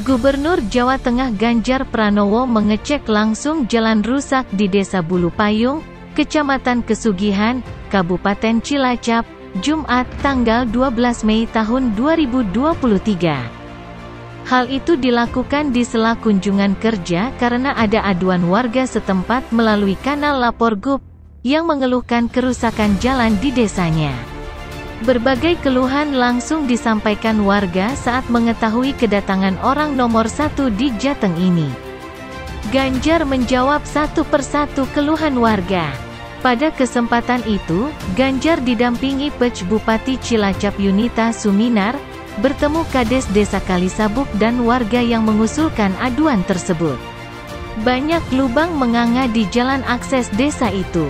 Gubernur Jawa Tengah Ganjar Pranowo mengecek langsung jalan rusak di Desa Bulu Payung, Kecamatan Kesugihan, Kabupaten Cilacap, Jumat, tanggal 12 Mei tahun 2023. Hal itu dilakukan di sela kunjungan kerja karena ada aduan warga setempat melalui kanal Lapor Gub, yang mengeluhkan kerusakan jalan di desanya. Berbagai keluhan langsung disampaikan warga saat mengetahui kedatangan orang nomor satu di Jateng ini. Ganjar menjawab satu persatu keluhan warga. Pada kesempatan itu, Ganjar didampingi Pej Bupati Cilacap Yunita Suminar, bertemu Kades Desa Kalisabuk dan warga yang mengusulkan aduan tersebut. Banyak lubang menganga di jalan akses desa itu.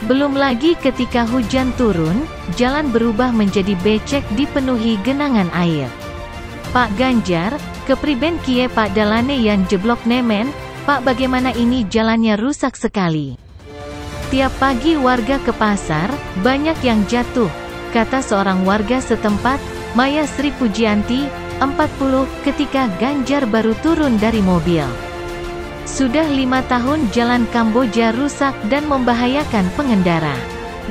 Belum lagi ketika hujan turun, jalan berubah menjadi becek dipenuhi genangan air. Pak Ganjar, kepriben kie Pak dalane yang jeblok nemen, Pak bagaimana ini jalannya rusak sekali. Tiap pagi warga ke pasar, banyak yang jatuh, kata seorang warga setempat, Maya Sri Pujianti, 40, ketika Ganjar baru turun dari mobil. Sudah 5 tahun jalan Kamboja rusak dan membahayakan pengendara.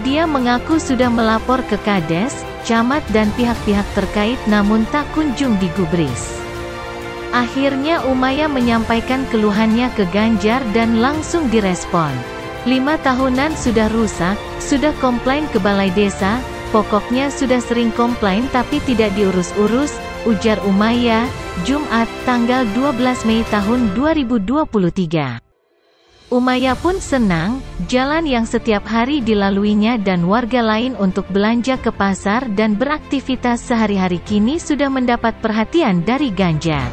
Dia mengaku sudah melapor ke Kades, camat dan pihak-pihak terkait namun tak kunjung digubris. Akhirnya Umaya menyampaikan keluhannya ke Ganjar dan langsung direspon. 5 tahunan sudah rusak, sudah komplain ke balai desa, pokoknya sudah sering komplain tapi tidak diurus-urus, ujar Umaya, Jumat, tanggal 12 Mei tahun 2023. Umaya pun senang, jalan yang setiap hari dilaluinya dan warga lain untuk belanja ke pasar dan beraktivitas sehari-hari kini sudah mendapat perhatian dari Ganjar.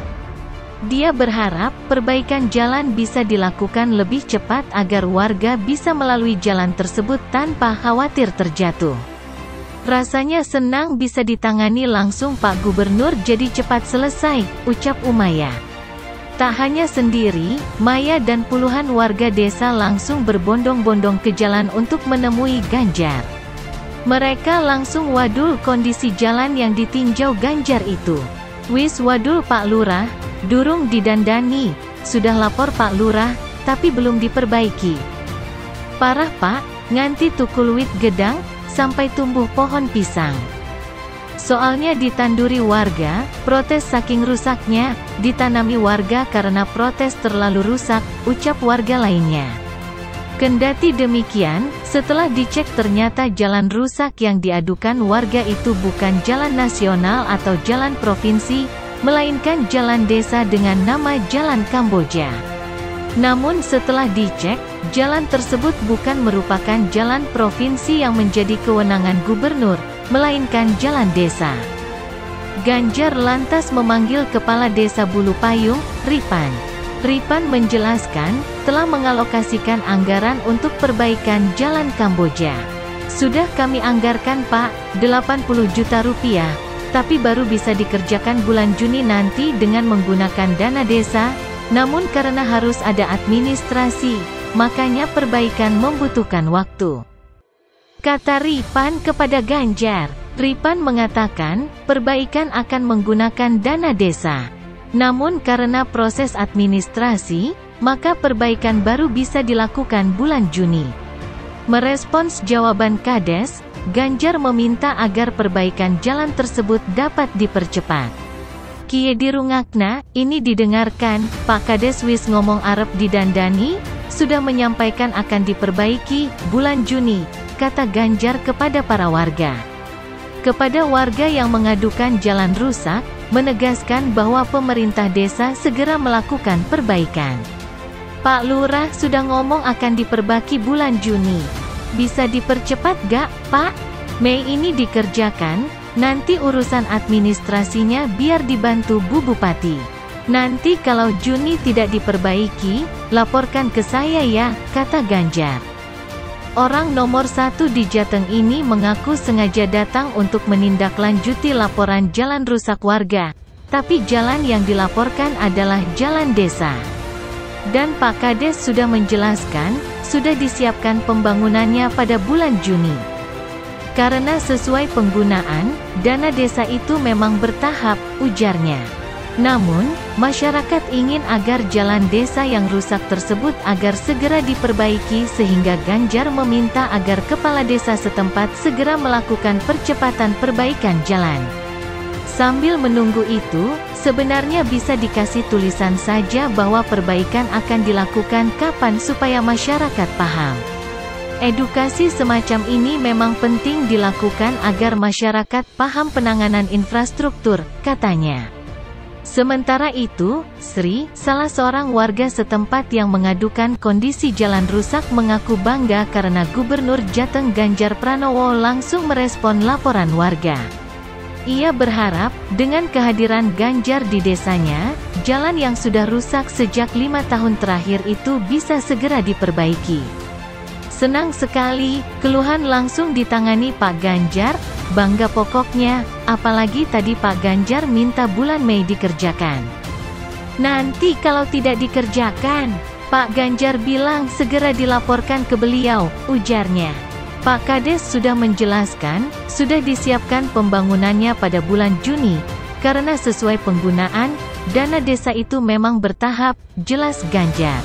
Dia berharap, perbaikan jalan bisa dilakukan lebih cepat agar warga bisa melalui jalan tersebut tanpa khawatir terjatuh. Rasanya senang bisa ditangani langsung Pak Gubernur jadi cepat selesai, ucap Umaya. Tak hanya sendiri, Maya dan puluhan warga desa langsung berbondong-bondong ke jalan untuk menemui Ganjar. Mereka langsung wadul kondisi jalan yang ditinjau Ganjar itu. Wis wadul Pak Lurah, durung didandani, sudah lapor Pak Lurah, tapi belum diperbaiki. Parah Pak, nganti tukul wit gedang, sampai tumbuh pohon pisang. Soalnya ditanduri warga, protes saking rusaknya, ditanami warga karena protes terlalu rusak, ucap warga lainnya. Kendati demikian, setelah dicek ternyata jalan rusak yang diadukan warga itu bukan jalan nasional atau jalan provinsi, melainkan jalan desa dengan nama Jalan Kamboja. Namun setelah dicek, jalan tersebut bukan merupakan jalan provinsi yang menjadi kewenangan gubernur, melainkan jalan desa. Ganjar lantas memanggil Kepala Desa Bulu Payung, Ripan. Ripan menjelaskan, telah mengalokasikan anggaran untuk perbaikan jalan Kamboja. Sudah kami anggarkan Pak, 80 juta rupiah, tapi baru bisa dikerjakan bulan Juni nanti dengan menggunakan dana desa. Namun karena harus ada administrasi, makanya perbaikan membutuhkan waktu, kata Ripan kepada Ganjar. Ripan mengatakan, perbaikan akan menggunakan dana desa. Namun karena proses administrasi, maka perbaikan baru bisa dilakukan bulan Juni. Merespons jawaban Kades, Ganjar meminta agar perbaikan jalan tersebut dapat dipercepat. Kie dirungakna, ini didengarkan, Pak Kades wis ngomong arep didandani, sudah menyampaikan akan diperbaiki, bulan Juni, kata Ganjar kepada para warga. Kepada warga yang mengadukan jalan rusak, menegaskan bahwa pemerintah desa segera melakukan perbaikan. Pak Lurah sudah ngomong akan diperbaiki bulan Juni. Bisa dipercepat gak, Pak? Mei ini dikerjakan. Nanti urusan administrasinya biar dibantu Bu Bupati. Nanti kalau Juni tidak diperbaiki, laporkan ke saya ya, kata Ganjar. Orang nomor satu di Jateng ini mengaku sengaja datang untuk menindaklanjuti laporan jalan rusak warga. Tapi jalan yang dilaporkan adalah jalan desa. Dan Pak Kades sudah menjelaskan, sudah disiapkan pembangunannya pada bulan Juni. Karena sesuai penggunaan, dana desa itu memang bertahap, ujarnya. Namun, masyarakat ingin agar jalan desa yang rusak tersebut agar segera diperbaiki sehingga Ganjar meminta agar kepala desa setempat segera melakukan percepatan perbaikan jalan. Sambil menunggu itu, sebenarnya bisa dikasih tulisan saja bahwa perbaikan akan dilakukan kapan supaya masyarakat paham. Edukasi semacam ini memang penting dilakukan agar masyarakat paham penanganan infrastruktur, katanya. Sementara itu, Sri, salah seorang warga setempat yang mengadukan kondisi jalan rusak mengaku bangga karena Gubernur Jateng Ganjar Pranowo langsung merespon laporan warga. Ia berharap, dengan kehadiran Ganjar di desanya, jalan yang sudah rusak sejak 5 tahun terakhir itu bisa segera diperbaiki. Senang sekali, keluhan langsung ditangani Pak Ganjar, bangga pokoknya, apalagi tadi Pak Ganjar minta bulan Mei dikerjakan. Nanti kalau tidak dikerjakan, Pak Ganjar bilang segera dilaporkan ke beliau, ujarnya. Pak Kades sudah menjelaskan, sudah disiapkan pembangunannya pada bulan Juni, karena sesuai penggunaan, dana desa itu memang bertahap, jelas Ganjar.